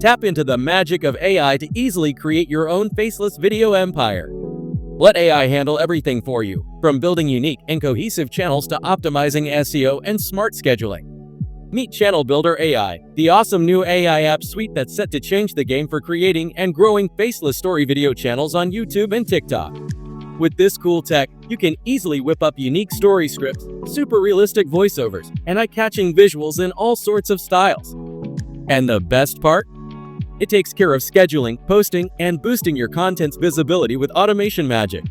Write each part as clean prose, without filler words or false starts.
Tap into the magic of AI to easily create your own faceless video empire. Let AI handle everything for you, from building unique and cohesive channels to optimizing SEO and smart scheduling. Meet ChannelBuilderAI, the awesome new AI app suite that's set to change the game for creating and growing faceless story video channels on YouTube and TikTok. With this cool tech, you can easily whip up unique story scripts, super realistic voiceovers, and eye-catching visuals in all sorts of styles. And the best part? It takes care of scheduling, posting, and boosting your content's visibility with automation magic.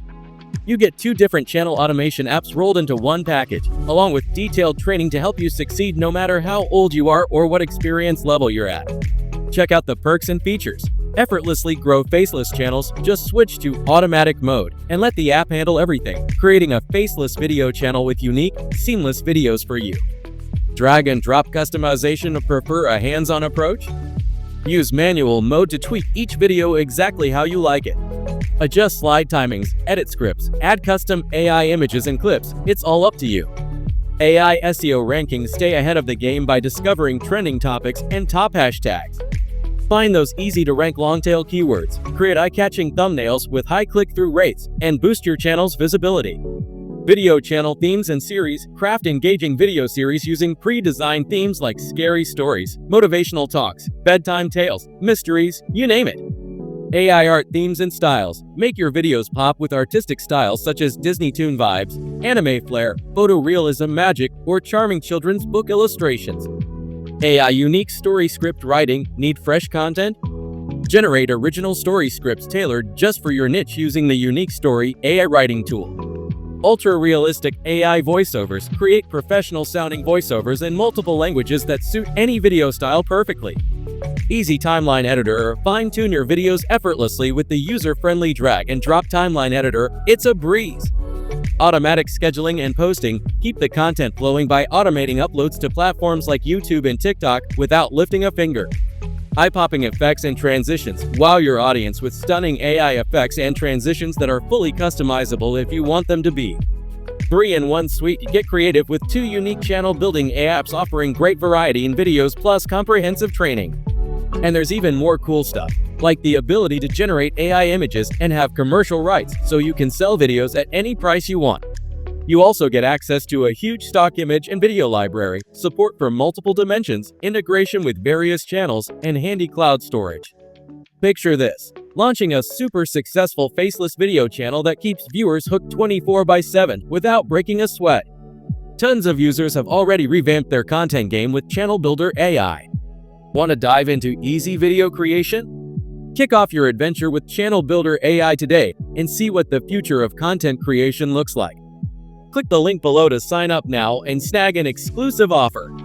You get 2 different channel automation apps rolled into one package, along with detailed training to help you succeed no matter how old you are or what experience level you're at. Check out the perks and features. Effortlessly grow faceless channels. Just switch to automatic mode and let the app handle everything, creating a faceless video channel with unique, seamless videos for you. Drag and drop customization or prefer a hands-on approach? Use manual mode to tweak each video exactly how you like it. Adjust slide timings, edit scripts, add custom AI images and clips. It's all up to you. AI SEO rankings. Stay ahead of the game by discovering trending topics and top hashtags. Find those easy-to-rank long-tail keywords, create eye-catching thumbnails with high click-through rates, and boost your channel's visibility. Video channel themes and series. Craft engaging video series using pre-designed themes like scary stories, motivational talks, bedtime tales, mysteries, you name it. AI art themes and styles. Make your videos pop with artistic styles such as Disney Toon vibes, anime flair, photorealism magic, or charming children's book illustrations. AI unique story script writing. Need fresh content? Generate original story scripts tailored just for your niche using the unique story AI writing tool. Ultra-realistic AI voiceovers. Create professional-sounding voiceovers in multiple languages that suit any video style perfectly. Easy timeline editor. Fine-tune your videos effortlessly with the user-friendly drag and drop timeline editor. It's a breeze. Automatic scheduling and posting. Keep the content flowing by automating uploads to platforms like YouTube and TikTok without lifting a finger. Eye-popping effects and transitions. Wow your audience with stunning AI effects and transitions that are fully customizable if you want them to be. 3-in-1 suite. Get creative with 2 unique channel building apps offering great variety in videos plus comprehensive training. And there's even more cool stuff, like the ability to generate AI images and have commercial rights so you can sell videos at any price you want. You also get access to a huge stock image and video library, support for multiple dimensions, integration with various channels, and handy cloud storage. Picture this: launching a super successful faceless video channel that keeps viewers hooked 24/7 without breaking a sweat. Tons of users have already revamped their content game with ChannelBuilderAI. Want to dive into easy video creation? Kick off your adventure with ChannelBuilderAI today and see what the future of content creation looks like. Click the link below to sign up now and snag an exclusive offer.